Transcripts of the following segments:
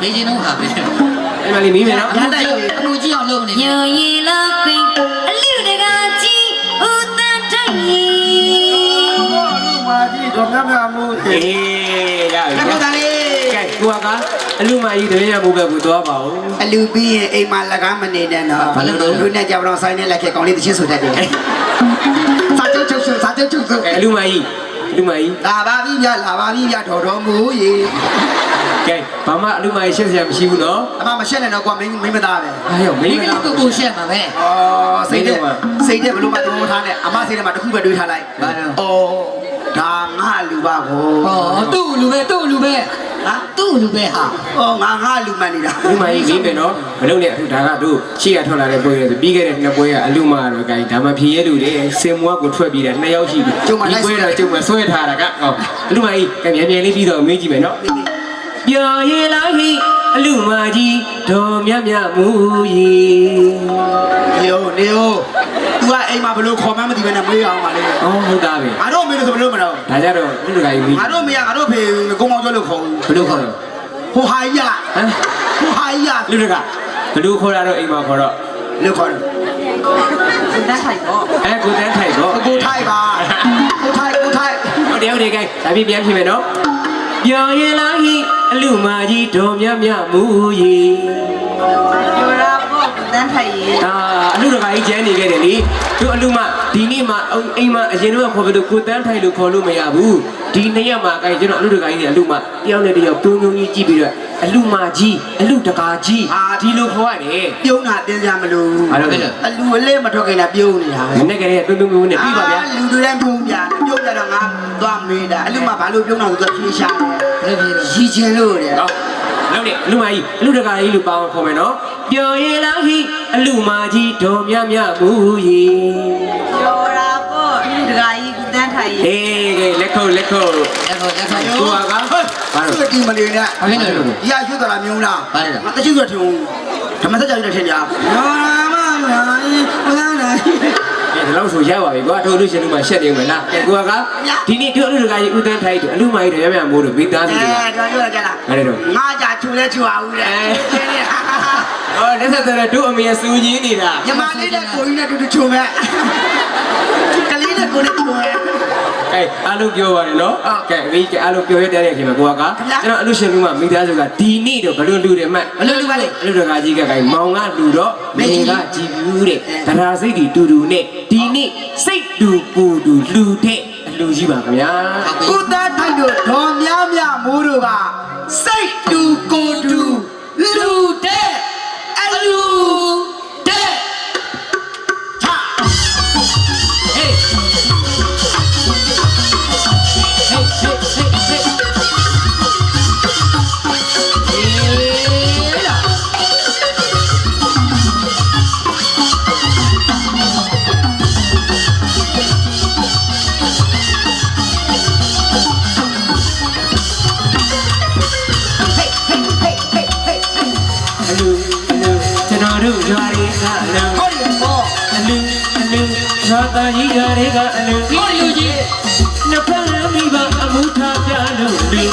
ဘေးချင်းတော့ဟာပဲ အဲ့မှာလေးမီးမယ်နော် ရတိုက်အလူကြီးအောင်လုပ်နေ ညိုရီလာခွင်အလူတကာကြီးဦးတန်ထိုင်ရီ လူမာကြီးတော်များများမှု အေးရပြီ ဟုတ်တယ်လေ ကဲကိုကအလူမကြီးတရင်ရမှုပဲကိုသွားပါဦး အလူပြီးရင်အိမ်မှာလက်ကားမနေနဲ့နော်လူနဲ့ကြောင်တော့ဆိုင်နဲ့လက်ခဲ့ကောင်းလေးတချင်းဆိုတတ်တယ်စာချုပ်ချုပ်စာချုပ်ချုပ် အလူမကြီးလာပါပြီဗျလာပါပြီဗျတော်မူရေ ကဲဘာမှအလူမကြီးရှက်စရာမရှိဘူးနော် အမမရှက်နဲ့တော့ကွာမင်းမသားပဲ အားရောမ မိ င်း က က လေးကိုကိုရှက်မှာပဲ ဩစိတ်တဲ့ဘလို့မတုံးထားနဲ့အမစိတ်ထဲမှာတစ်ခုပဲတွေးထားလိုက်ဩဒါငါလူပါကို ဟောသူ့လူပဲသူ့လူပဲဟာသူ့လူပဲဟာ ဩငါလူမှန်နေတာ အလူမကြီးမင်းမယ်နော်မလုပ်နဲ့အခုဒါကတို့ရှေ့ရထွက်လာတဲ့ပွဲရဆိုပြီးခဲ့တဲ့နှစ်ပွဲကအလူမတော့ကဲဒါမှဖြေရဲလူတွေစင်မွားကိုထွက်ပြီးတဲ့နှစ်ယောက်ရှိပြီဒီပွဲတော့ကျုံမဆွဲထားတာကဟောအလူမကြီးကဲမြန်မြန်လေးပြီးတော့မေးကြည့်မယ်နော်ပျော်ရည်လားဟိအလူမကြီးတော်မြတ်မြတ်မူရီ နေ तू ကအိမ်မှာဘလို့ခေါ်မှမသိဘဲနဲ့မေးအောင်ပါလေ ။အော်ဟုတ်သားပဲ ငါတို့မေးလို့ဆိုဘလို့မတော့ ။ဒါကြတော့လူတကာကြီးမီး ငါတို့မေးငါတို့ဖေကုန်းအောင်ကျော်လို့ခေါ်ဘူး ဘယ်လိုခေါ်တော့ ဟိုဟာကြီး ဟမ် ဟိုဟာကြီး လူတကာဘယ်လိုခေါ်တာတော့အိမ်မှာခေါ်တော့ လို့ခေါ်တယ် ဦးတန်ထိုင်တော့ ကိုတန်းထိုက်တော့ ကိုထိုက်ပါကိုထိုက် ဟုတ်တယ်ဟုတ်တယ်ကဲဒါပြပြန်ဖြစ်မယ်နော်။ပျော်ရည်လားဟိအလူမကြီးတော်မြတ်မြတ်မူရီ ပြောတာပေါ့ဦးတန်ထိုင်ရီ အလူတကာကြီးကျန်းနေခဲ့တယ်လေ။သူအလူမဒီနေ့မှအိမ်မှာအရင်တော့ခေါ်ပြီးတော့ကိုတန်းထိုက်လို့ခေါ်လို့မရဘူး။ဒီနေ့ရက်မှာကဲကျွန်တော်အလူတကာကြီးနဲ့အလူမတယောက်နဲ့တယောက်ပြုံးကြီးကြည့်ပြီးတော့အလူမကြီးအလူတကာကြီးဒီလိုခေါ်ရတယ် ပြုံးတာတင်းကြမလို့ ။အဲ့တော့ အလူအလေးမထွက်ခင်လားပြုံးနေတာပဲ မနေ့ကလေးပြုံးနဲ့ပြီးပါဗျာ လူတွေလည်းပြုံးပြတယ်ပြုံးကြတော့ငါသွားမေးတာအလူမဘာလို့ပြုံးတာဆိုတော့ဖြေရှာတယ် ဘယ်လိုပြေတော့ ရီချင်းလို့တဲ့ ။ဟုတ်တယ်လူမကြီးအလူတကာကြီးလူပေါင်းခေါ်မယ်နော်။ပျော်ရည်လားဟိအလူမကြီးတော်မြတ်မြတ်မူရီ ပြောတာပေါ့အလူတကာကြီးဦးတန်ထိုင်ရီ ။ဟေးကဲလက်ခုပ် လက်ခေါ် ကိုကဘာလို့ သူ့တီမလေးနဲ့ ဘာဖြစ်လဲလို့ ရရွှေ့တော်လာမျိုးလား ဘာလဲ ငါတချို့ဆိုထင်ဓမ္မစကြာကြီးတဲ့ထင်ကြရောမလာမလာ ဒီလောက်ဆိုရပါပြီကွာတို့လူရှင်လူမရှက်နေမှာလားကဲကိုကဒီနေ့တို့အလူတကာကြီးဦးတန်းထိုက်တို့အလူမကြီးတို့ရမြမိုးတို့မိသားစုတွေ တော်ပြောကြလား ဘာလဲတော့ ငါကြချူလဲချူအောင်တဲ့ ဟောလက်ဆက်တဲ့တို့အမေစူးကြီးနေတာ ညီမလေးနဲ့ကိုကြီးနဲ့တူတူချူမဲ့ကလေးနဲ့ကိုနဲ့ချူမဲ့ ကဲအားလုံးပြောပါတယ်နော်ကဲဒီအားလုံးပြောရတဲ့အချိန်မှာကိုကကျွန်တော်အလူရှင်လူမမိသားစုကဒီနေ့တော့ဘလို့လူတယ်မှတ် ဘယ်လိုလူပါလဲ အလူတကာကြီးကမောင်ကလူတော့မင်းကကြည်ဘူးတဲ့တရားစိတ်တီတူတူနဲ့ဒီနေ့စိတ်တူကိုတူလူတဲ့အလူကြီးပါခင်ဗျာ ဦးသားထိုက်တို့ဒေါ်များများမိုးတို့ကစိတ်တူကိုတူလူတဲ့အလူတဲ့ဟာ ဟေးဟေးဟေးဟေးလာ အလူကျွန်တော်တို့ရွာတွေကအလူ ဟောဒီဘော အလူရွာသားကြီးရွာတွေကအလူ ဒီလူကြီး နှစ်ဖက်မိဘအမှုထားပြလို့လူ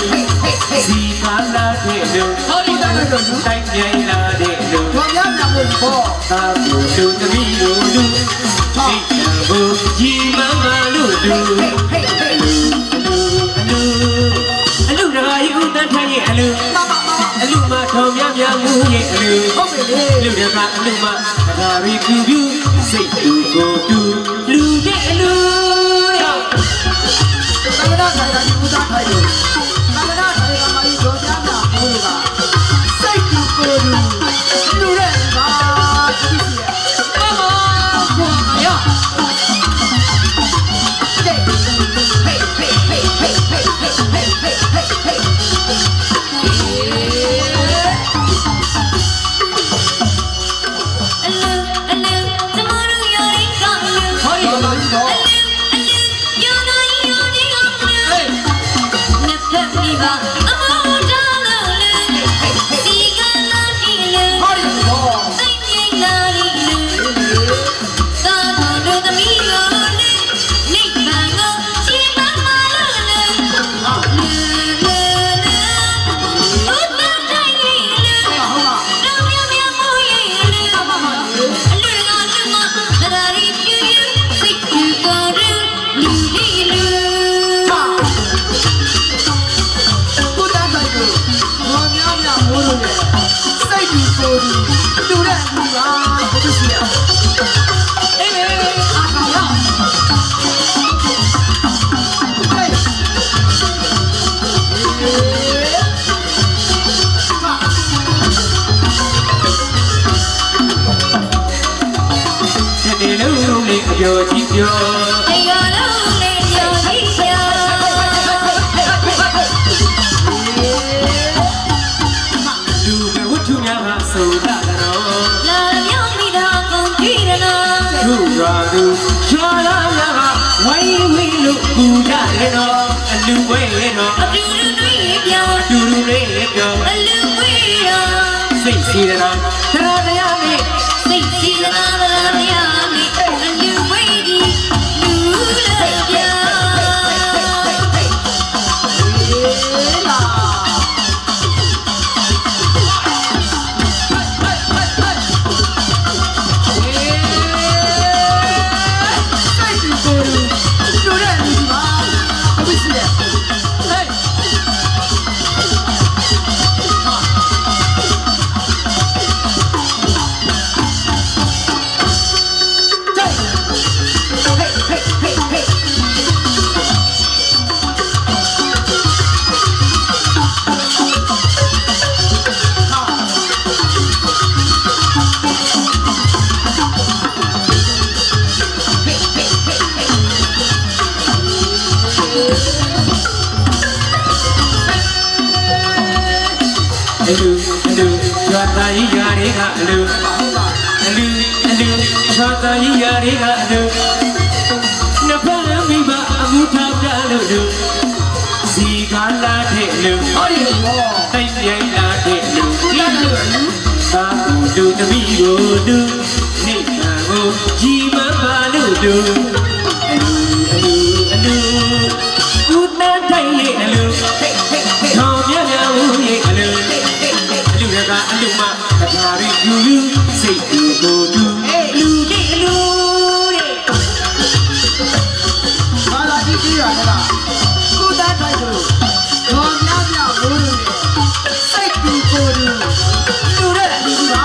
စီကားလာတဲ့လူ ဟောဒီသားလို့လူ တိုက်ပြိုင်လာတဲ့လူ ဒေါ်များများမိုးဘော သာဘူးလူသမီးတို့လူစိတ်တဘူကြီးမမလို့လူအလူတကားကြီးဦးတန်းထိုင်ရဲ့အလူအလူမထောင်များများမူရဲ့အလူ ဟုတ်ပြီလေ လူတကအလူမတကားရီပြူပြူစိတ်တူကိုတူလူတဲ့အလူတဲ့ သမဏဆိုင်ကဦးသားထိုက်တို့သမဏဆိုင်ကမကြီးဒေါ်များများမိုးတို့ကစိတ်တူကိုတူလူတဲ့ပါဒီစီရ မမကိုမရ အလူသမတို့ယောရီကအလူ ဟော ကိုတူလူတဲ့အလူပါကိုတူစီအောင် အေးအာခါရ ဒီလုံးလေးအပြောကြီးပြော အေးရလုံးလေးပြောကြီးပြော လူပဲဝတ္ထုများကဆိုတာတော် လာမြောက်မိတာကုန်ကြည့်ရနော် သူရာသူချောလာများကဝိုင်းဝီလို့ပူကြတယ်နော်အလူဝဲနော် အတူတူတွေ့ပြော လူလူလေးပြော အလူဝေးတော့ စိတ်စီရနာတရားနဲ့ စိတ်စီလာလာတရားနဲ့အလူဝေးဒီလူလည်းပြော စိတ်တူကိုတူလူတဲ့အလူပါကိုတူစီအောင် ဟေး အလူရွာသားကြီးရာတွေကအလူအလူရွာသားကြီးရာတွေကအလူနှစ်ဖက်မိဘအမှုထားပြလို့လူစီကားလာတဲ့လူ ဟောဒီဟော တိတ်ပြိုင်လာတဲ့လူ လာလို့လူ သာလူသမီးကိုလူနေပါကိုကြီးမပါလို့လူအလူဦးတန်းတိုင်းရဲ့အလူထောင်မြမြဦးရဲ့အလူအလူကအလူမတခါရီယူယူစိတ်ကိုကိုတူ လူတိလူတဲ့ ဘာလာကြည့်ကြည့်ရလားကိုသားထိုက်တို့တော်များများဘိုးတို့ရဲ့စိတ်တူကိုတူလူတဲ့အလူပါ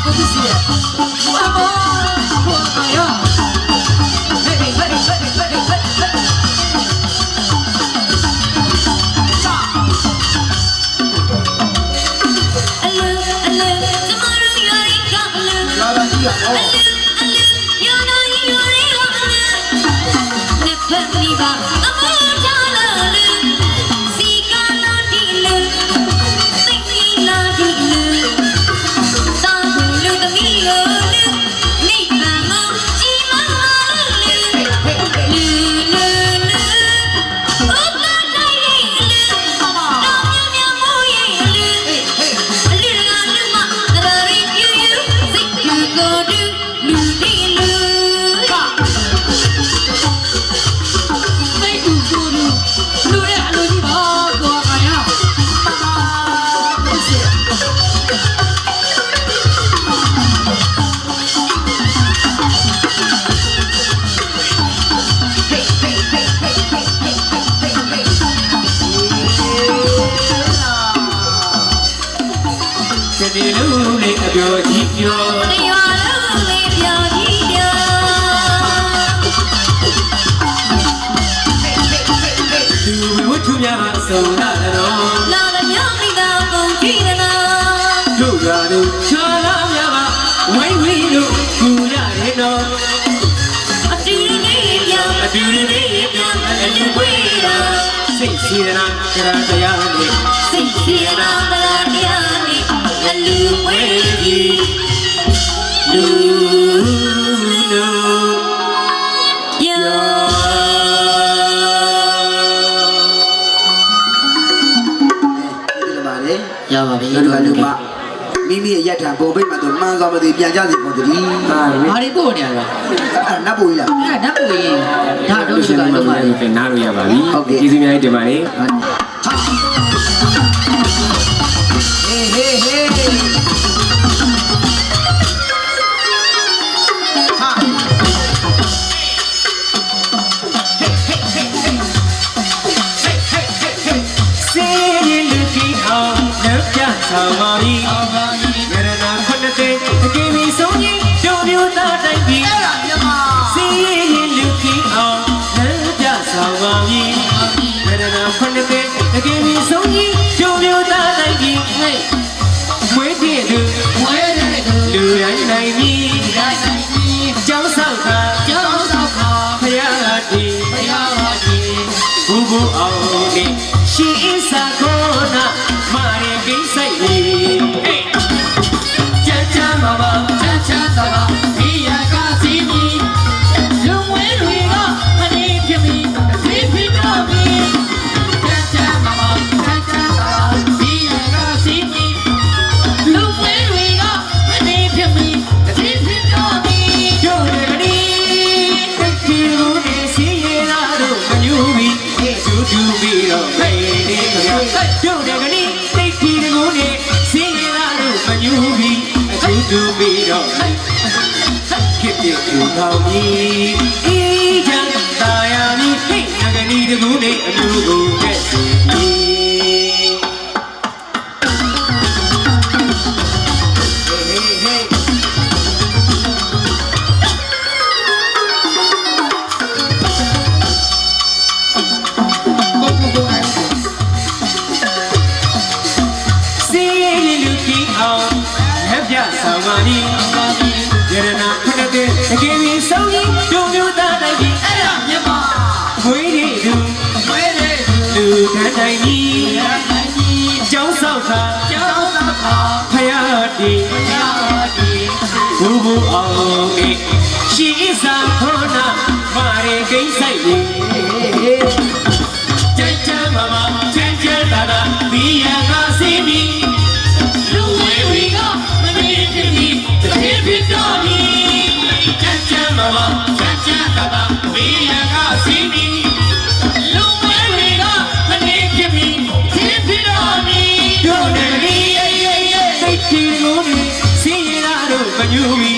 ကိုတူစီအောင် အမောဘောခါရဟေးဟေးဟေးဟေးဟေးဟေး အလူကျမတို့ရရင်ကအလူ လာလာကြည့်ရအောင် အလူယောနာယောရီယောအလူလက်ဖက်မိပါအမေချလာလူစီကာလာဒီလူသိကြီးလာဒီလူတောင်းလူသမီးကိုလူမိဘမောကြီးမလာလူလူလူလူဥပဒေတိုင်းလူတောင်းမြမြမိုးရဲ့လူ အလူကလူမတရရီပြူယူစိတ်ကူကိုတူလူတီလူဟာ စိတ်တူကိုတူလူတဲ့အလူကြီးပါဘောခါရ ကိုတူစီအောင် ဒီလူလေးအပြောကြီးပြော တရားလုံးလေးပြောကြီးပြော လူဝတ္ထုများကဆိုတာတော် လာလမြောက်မိတာကုန်ကြည့်ရနာ တို့ရာတို့ချာလာများကဝိုင်းဝီလို့ကူရတယ်နော် အတူတူလေးပြော အတူတူလေးပြောအ အ လူ လူ ဝေး ဝေး တာ တာ စိတ်စီရနာကြရာတရားနဲ့ စိတ်စီရာတလာတရားနဲ့အလူဝေးကြီး လူလူ ပြော ဒီမှာလေ ရပါပြီ လူကလူမမိမိရဲ့ရက်ထံပုံပိတ်မှတော့မှန်စွာမသိပြန်ကြစီပုံတည်း ဟာလေ ဘာတွေပို့နေရလဲ အဲ့နတ်ပူကြီးလား အဲ့ဒါဓာတ်ပုံရင်ဒါတော့ရှိတာတော့ပါလေ ပြန်နားလို့ရပါပြီကျေးဇူးများတင်ပါလေ ဟေးဟေးဟေးဟာ စေရင်လူကြီးအောင်လက်ပြဆောင်ပါပြီရတ တူပြီးတော့ခေတ်ပြည့်သူတော်ကြီးအေးချမ်းသာယာမီဟိတ်ငကနီတကူနဲ့အမျိုးကိုတဲ့စီဆောင်ပါပြီရတနာခဏတည်းအကယ်၍ဆုံးရင်ဒုမျိုးသားတိုင်းကြီးအဲ့ဒါမြတ်ပါဝေးနေသူလူထမ်းတိုင်းကြီးကျောင်းဆောက်ခါဖယားတီဘူဘူအောင်နေရှိစာခေါ်နာမာရီကိစ္စရေးကြမ်းကြမ်းပါပါကြမ်းကြမ်းတာတာဘီယာကစီမီလူဝေးဝေးကဖြစ်တော်မီချမ်းချမ်းမမချမ်းချမ်းသာသာဝေးရကစီမီလူဝဲတွေကမနေဖြစ်မီဖြစ်တော်မီတို့နဲ့ဒီစိတ်ချီကိုနေစီရတာတို့မညူမီ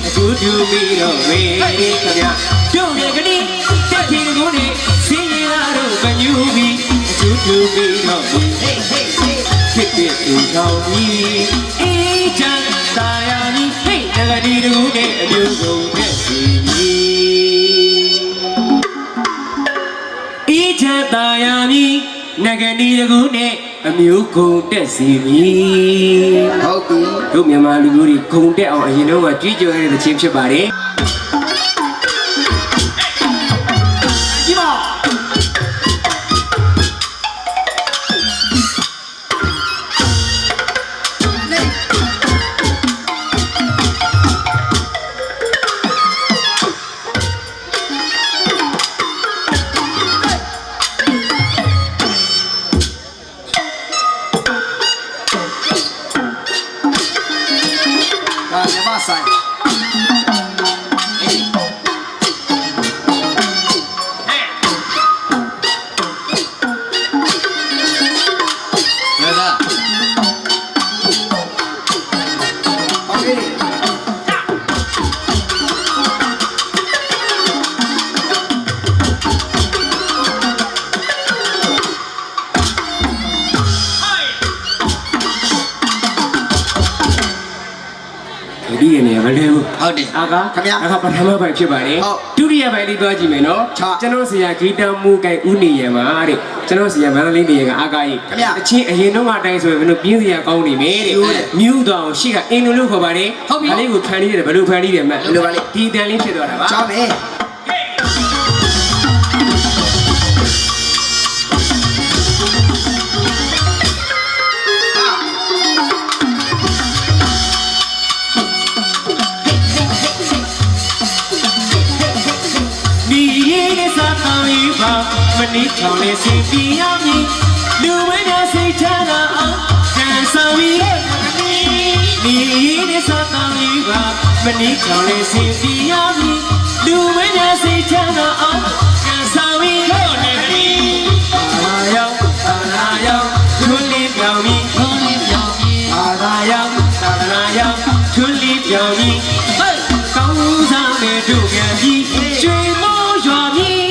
အကျိုးတူပြီးတော့ဝေးခင်ဗျတို့နဲ့ကလေးစိတ်ချီကိုနေစီရတာတို့မညူမီအကျိုးတူပြီးတော့ဝေးဖြစ်ဖြစ်သူတော်မီအေးချမ်းသာယာမီငကဒီတူနဲ့အမျိုးကိုတဲ့စီမီအေးချမ်းသာယာမီငကဒီတူနဲ့အမျိုးကိုတဲ့စီမီဟုတ်ပြီတို့မြန်မာလူမျိုးတွေဂုံတက်အောင်အရင်တော့ကကြွေးကြော်ရတဲ့ချင်းဖြစ်ပါတယ်ကြီးပါဆိုင်ဒီရနေမလဲဘူး ဟုတ်တယ် အာကခင်ဗျာ အခါပထမပိုင်းဖြစ်ပါတယ် ဟုတ် ဒုတိယပိုင်းလေးသွားကြည့်မယ်နော် ကျွန်တော်ဆရာဂီတမူကိုင်ဦးနေရမှာတဲ့ကျွန်တော်ဆရာမန္တလေးနေရကအာကကြီး ခင်ဗျာ အချင်းအရင်တော့အတိုင်းဆိုရင်မင်းတို့ပြင်းစရာကောင်းနေမယ်တဲ့မြူးတော်ရှိကအင်လိုလို့ခေါ်ပါတယ်ဟုတ်ပြီဒါလေးကိုဖန်တီးရတယ်ဘယ်လိုဖန်တီးတယ်မဒီတန်လေးဖြစ်သွားတာပါ ကြောင်းမယ်မနီးချောင်းလေးစီပီရမည်လူဝဲများစိတ်ချမ်းသာအောင်ကန်ဆောင်ပြီးဒီနေ့စတောင်းလေးပါမနီးချောင်းလေးစီပီရမည်လူဝဲများစိတ်ချမ်းသာအောင်ကန်ဆောင်ပြီးတော့နေပြီအာရောက်သာရောက်ထွန်းလေးပြောင်းပြီးအာသာရောက်သာရောက်ထွန်းလေးပြောင်းပြီးကောင်းစားတဲ့တို့ပြန်ပြီးကျွေးမောရွာပြီး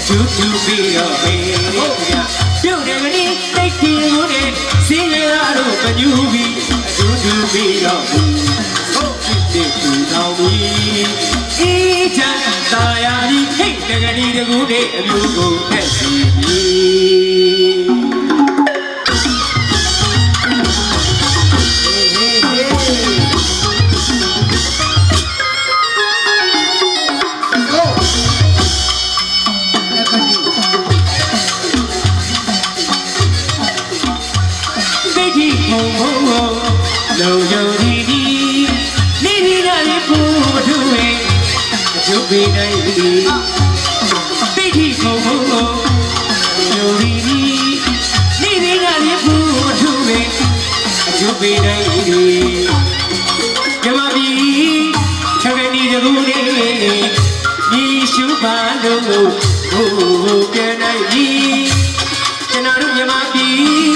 တူတူပြီးတော့မေးဟုတ်ဗျာပြုတ်တယ်ကလေးတိတ်တီကိုနဲ့စီးရတော့ကညူပြီးအတူတူပြီးတော့ဟုတ်ဖြစ်တူတော်ပြီးအေးချမ်းသာယာကြီးဟိတ်တကလေးတကူနဲ့အမျိုးကိုဖက်စီပြီးလုံယုံဒီဒီနေဒီကလေးပူမထူးရဲ့အကျုပ်ပေးနိုင်ပြီ ပေးနိုင်သည်မြမပြည်ချက်ကနီတကူလေးညီရှုပါလို့ဘိုးပြန်နိုင်သည်ကျွန်တော်တို့မြမပြည်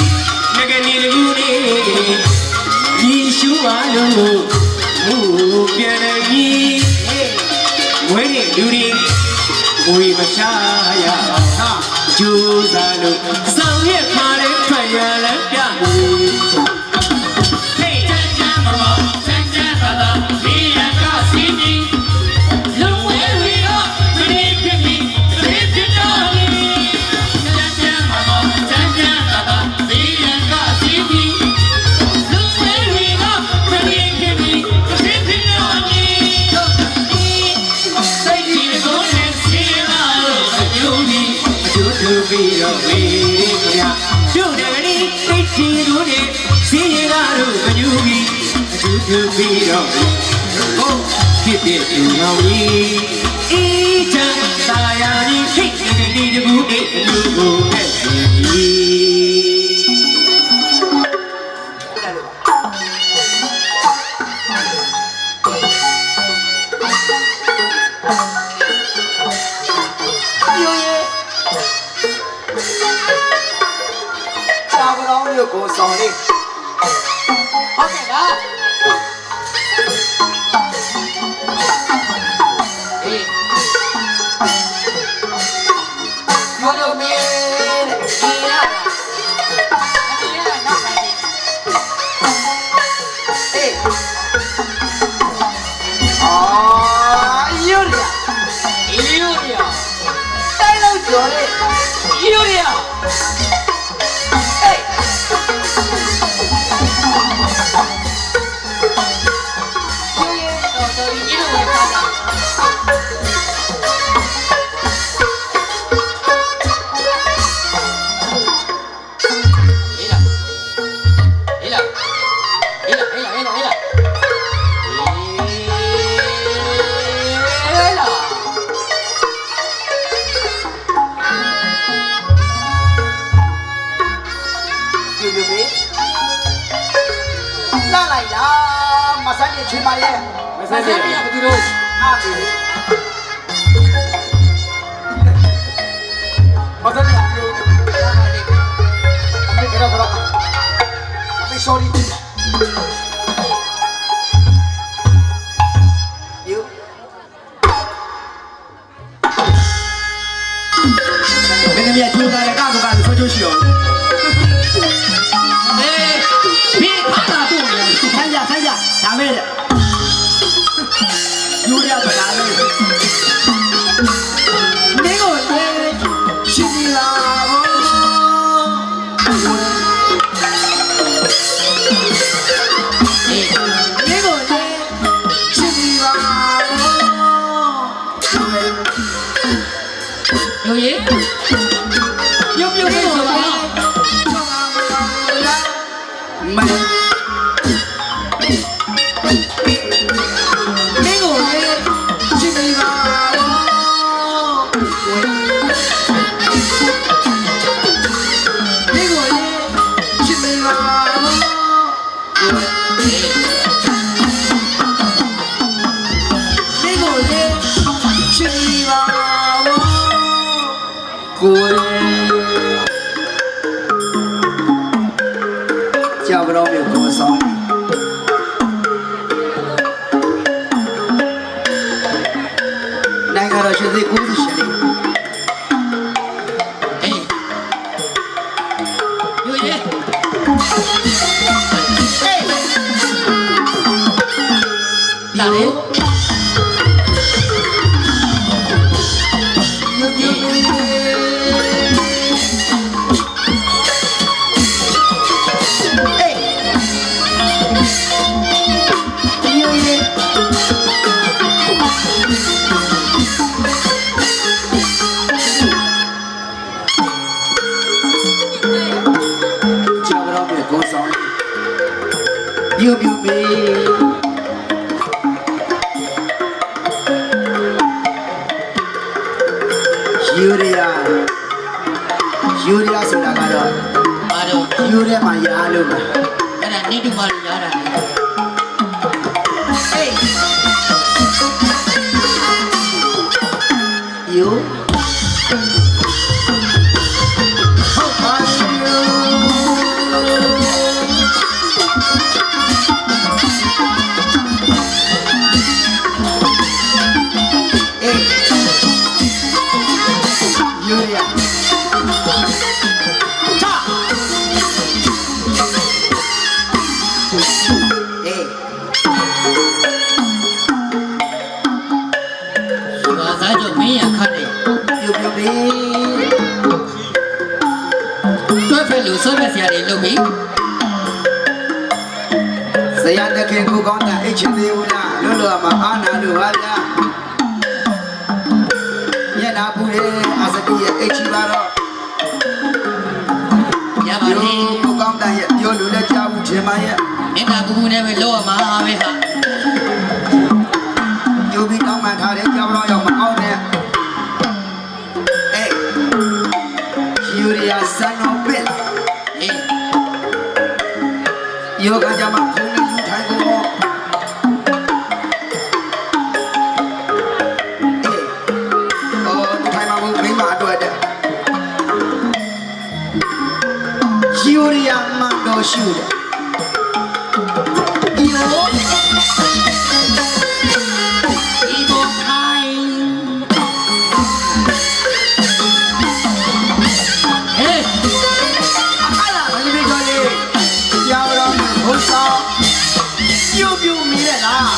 ချက်ကနီတကူလေးညီရှုပါလို့ဘိုးပြန်နိုင်သည်ဝဲနေလူတွေဝေမချရဟာကျူးစားလို့ဆောင်ရက်ခါလေးထွက်ရလမ်းပြနေဟေးချမ်းချမ်းမမချမ်းချမ်းသာသာဒီရကစီမီလူဝဲဝေတော့မနေဖြစ်ပြီးတည်းဖြစ်တော့ဒီချမ်းချမ်းမမချမ်းချမ်းသာသာဒီရကစီမီလူဝဲဝေတော့မနေဖြစ်ပြီးတည်းဖြစ်တော့ဒီစိတ်ကြီးကိုနဲ့စီလာလို့အကျိုးပြီးအကျိုးထူပြီးတော့ဝေးကြတို့တကယ်စိတ်ကြီးတို့နဲ့စီရတာတို့မညူပြီးအကျိုးထူပြီးတော့ဟုတ်ဖြစ်တဲ့သူတော်ကြီးအေးချမ်းသာယာကြီးခိတ်ဒီတကူအေးအလူကိုနဲ့စီကိုဆောင်လေးဟုတ်ကဲ့လားအေးမလို့မင်းဒီရအဒီရနောက်ပိုင်းအေးအာယူရီယာတိုင်းလို့ကြော်လေယူရီယာလာလိုက်လားမဆန်းကြီးချင်းပါရဲ့မဆန်းကြီးကဘယ်သူလို့အားပြီမဆန်းကြီးကလို့လာပါလေအမေကတော့အမေ sorry you မင်းတို့ကျိုးသားတဲ့ကားကဆိုကြရှိအောင်ဒါမဲ့ယူရပါလားမင်းကိုလည်းရှိပြီလားမင်းကိုလည်းရှိပြီလားယူရဲ့ပြုတ်ပြုတ်လေးဆိုပါမင်းကြောက်ကြောင်မျိုးကိုဆောင်နိုင်ငံတော်ရှင်သေးကိုရှင်လေးအေးယူရဲအေးလာလေYou me. Yuria ဆိုတာကတော့ယူရဲမှာရာလို့ပဲ တာနေတူမလို့ရတာဟေးယိုဟုတ်ပါဆွဲမဆရာတွေလုပ်ပြီဆရာတခင်ကိုကောင်းတာအိတ်ချင်သေးဘူးလားလွတ်လွတ်မှာအာနာလို့ပါဗျာညနာပူရဲ့အာစတိရဲ့အိတ်ချီပါတော့ရပါပြီကိုကောင်းတာရဲ့ပြောလို့လည်းကြားဘူးထင်ပါရဲ့ညနာပူပူနဲ့ပဲလောက်ရမှာပဲဟာယူပြီးကောင်းမှထားတယ်ကြောက်တော့ရောက်မအောင်နဲ့အေးယူရီယာစံတော်ပစ်ယောဂကြမှာခုံးနေယူထိုင်ကုန်တော့ထိုင်မှာဘူးမိမအတွက်တဲ့ယူရီယာမန်တော်ရှူတယ်ယောဒီဘောခိုင်ဟေးအားလာမင်းတို့ကြော်လေးကြောက်တော့ဘုရားပြူပြူမီးရလား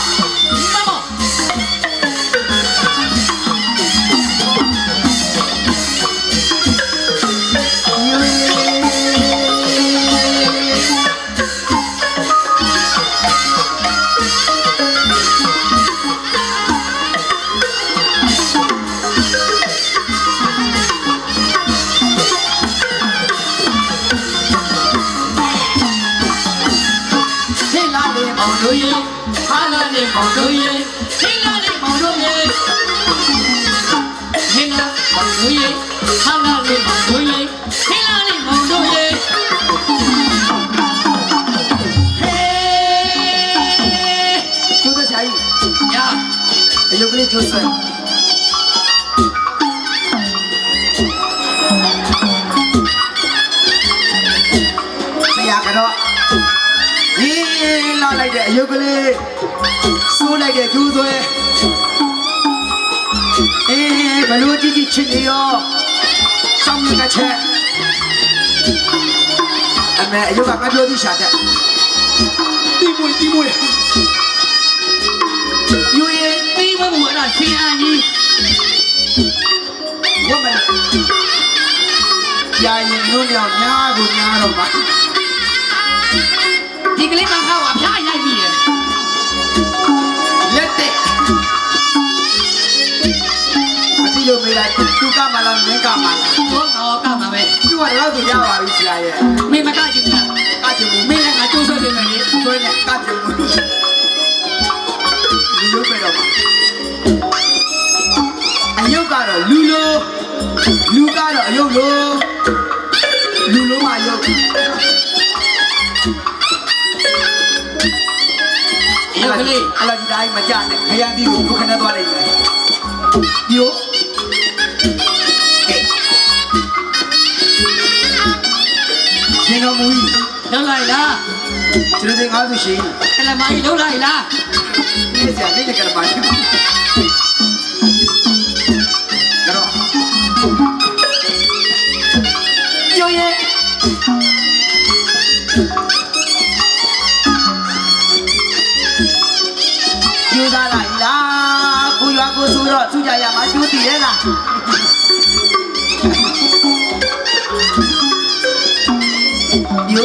မမတို့ရေဟာလာနေမောင်တို့ရေဟင်းလာနေမောင်တို့ရေဟင်းလာမောင်တို့ရေဟာလာနေမောင်တို့ရေဟင်းလာနေမောင်တို့ရေဟေးကျိုးတဲ့ဆရာကြီးညာအယုတ်ကလေးကျိုးဆွဲဆရာကတော့လာလိုက်တဲ့အယုတ်ကလေးစိုးလိုက်တဲ့ကျူးသွဲဘလို့ကြည့်ကြည့်ချစ်နေရောစောင်းကချက်အမေအယုတ်ကငါပြောသည်ရှာတဲ့တီမွေယူရင်တီးမဘူးအဲ့ဒါချင်းအန်ကြီးဝတ်မယ်ကြာရင်တို့ညညာကိုညာတော့ပါဒီကလေးမကောက်အဖျားရိုက်ပြီလက်တဲ့မတိလို့မေးလိုက်သူကမှလားမင်းကမှလားဘောတော့ကမှပဲသူကတော့ဆိုရပါပြီဆရာရဲ့မင်းမကကြည့်ဘူးကကြည့်ဘူးမင်းလည်းငါကျိုးဆွဲနေတယ်လေဆွဲနေကကြည့်ဘူးလူလို့ပဲတော့အယုတ်ကတော့လူလိုလူကတော့အယုတ်လိုလူလိုမှအယုတ်ယောက်ကလေးအလာဒီတိုင်းမကြနဲ့ခရမ်းပြီးကိုခဏသွားလိုက်မယ်ယိုရှင်တော်မူကြီးလောက်လိုက်လားကျွန်တော်ငါ့သူရှင်ကလမကြီးလောက်လိုက်လားဒီစရာလေးကလမကြီးကတော့ယိုရဲ့ယူသားလိုက်လားကိုရွာကိုဆိုတော့သူကြရမှာကျိုးတည်ရဲ့လားယူ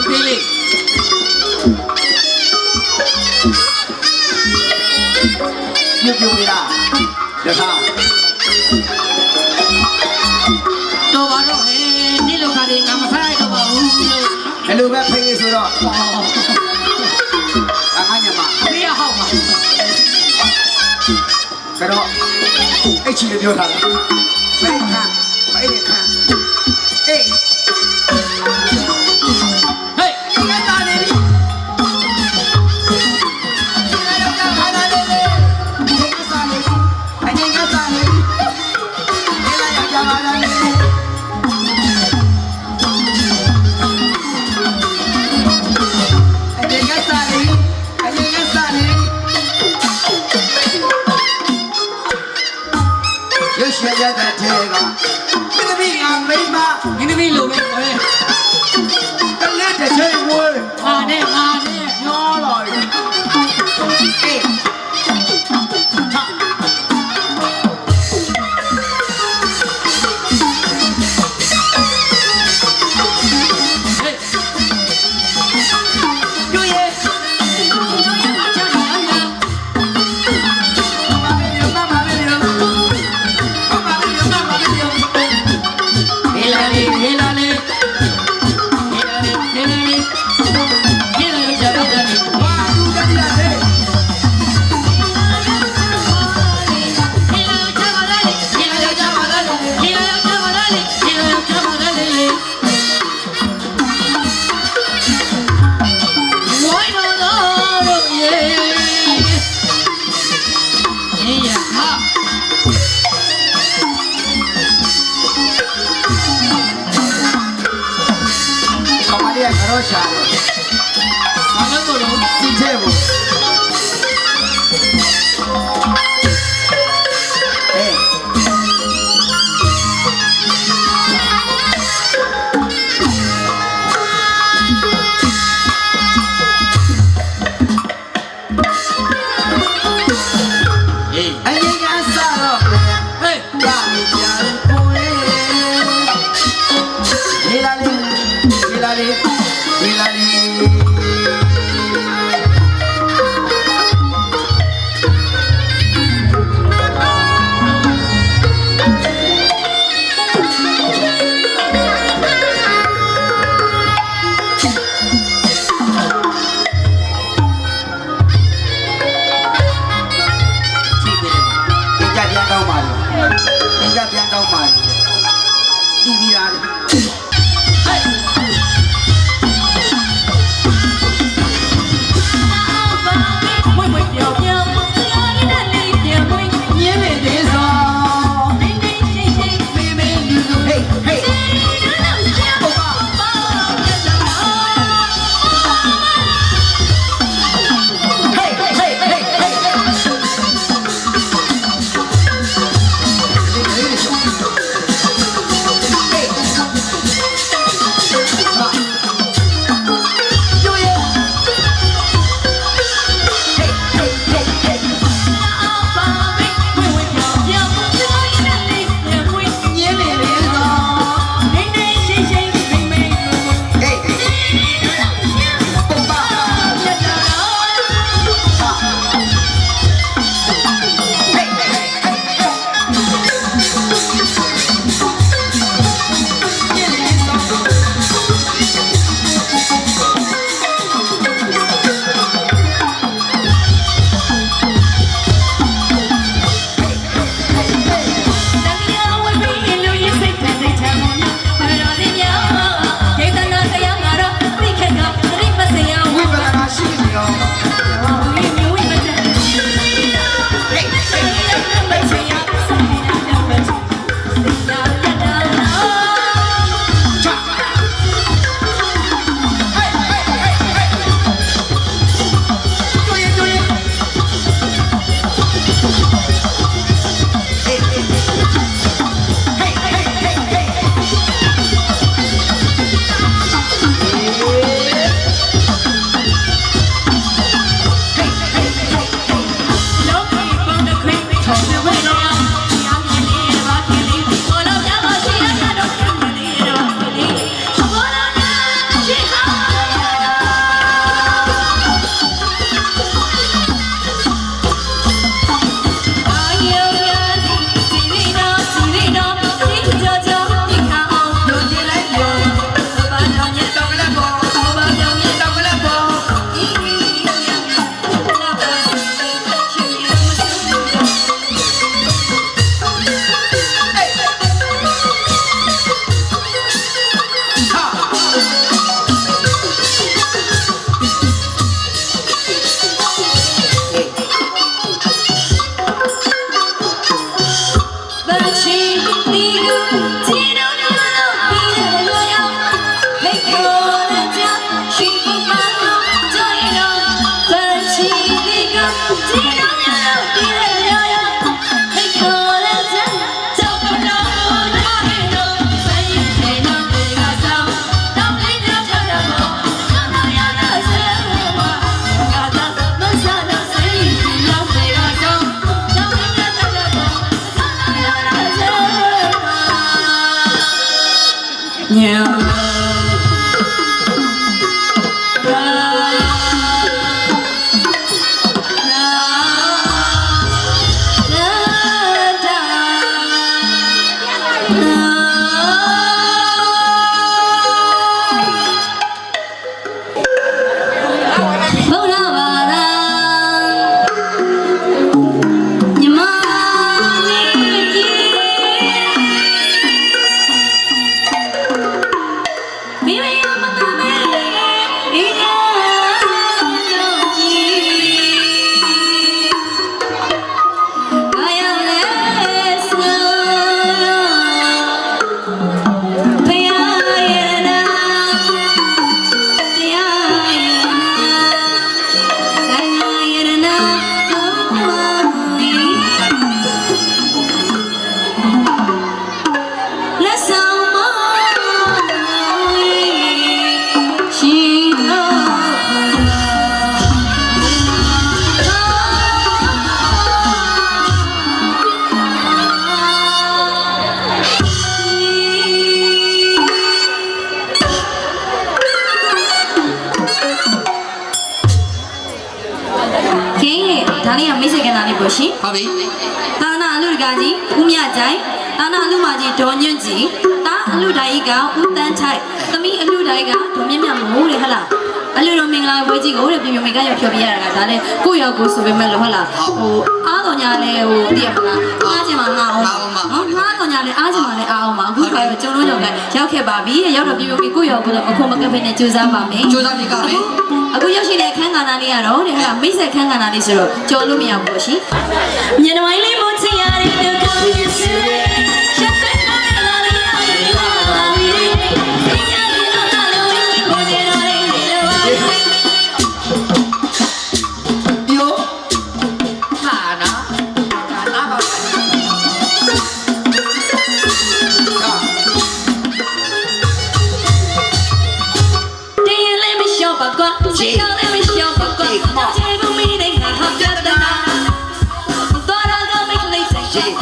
သေးလေးယူပြီလားရထားတော့ဘာတော့ဟဲ့နေ့လောက်ခါလေးငါမစားရတော့ပါဘူးလို့ဘယ်လိုပဲဖေးဆိုတော့အခါညမှာဖေးရဟောက်မှာကတော့အဲ့ချီလေးပြောထားတာဖေးခါမအဲ့ဒီခါအေးဟေး ပါလားလေအရင်ကစားလေအရင်ကစားလေရွှေရွှေရတဲ့ထဲကမင်းသမီးငါမိမ မင်းသမီးလိုပဲဟဲ့ တလက်တစ်ချိန်ဝဲ ငါနဲ့ညောလာပြီ အေး ရှာတယ်။ဘာလို့လဲ။စီချဲဘူး။အေးအရင်ကစားတော့ဟေးပါမကြဘူးလေလာလေလာလေလာလေပြန်ကောင်းပါလေပြီးပြီးသားလေ ပြီ သာနာအလူတကာကြီးဦးမြကြိုင်သာနာအလူမကြီးဒေါ်ညွန့်ကြီးတာအလူတိုင်းကဦးတန်းချိုက်သမီးအလူတိုင်းကဒေါ်မြင့်မြတ်မိုးတဲ့ဟလားအလူတော်မင်္ဂလာပွဲကြီးကိုတဲ့ပြင်မိကရောက်ဖြောပြရတာကဒါလည်းကိုယ့်ရောက်ကိုဆိုပေမဲ့လို့ဟုတ်လားဟိုအားတော်ညာလဲဟိုတည့်ရမလားအားချင်မှာငါအောင်နော်ငါတော်ညာလဲအားချင်မှာလဲအားအောင်ပါအခုခါတော့ကျုံလုံးကြောင့်လည်းရောက်ခဲ့ပါပြီရောက်တော့ပြင်မိကိုယ့်ရောက်ကိုတော့အခုမကပ်ဖက်နဲ့ကြိုးစားပါမယ် ကြိုးစားပြီကမယ် အခုရောက်ရှိတဲ့ခန်းကဏ္ဍလေးကတော့တဲ့ဟာမိတ်ဆက်ခန်းကဏ္ဍလေးဆိုတော့ကြော်လို့မရဘူးရှင်ညနေပိုင်းလေးမို့ချင်ရတဲ့ဒုက္ခရဲ့ဆူရှက်တဲ့နားလာလေးအမေလာလာလေးဒီညနေတော့လာလို့ကိုယ်တော်လေးနေတော့ ယော ဟာနော်လာပါပါ တင်းလည်းမလျှော့ပါကွာစိတ်လည်းမလျှော့ပါကွာကျေဘူးမီးနဲ့ငါဟောက်ကြတဲ့နာတော်တော်ကမိတ်လေးစိတ်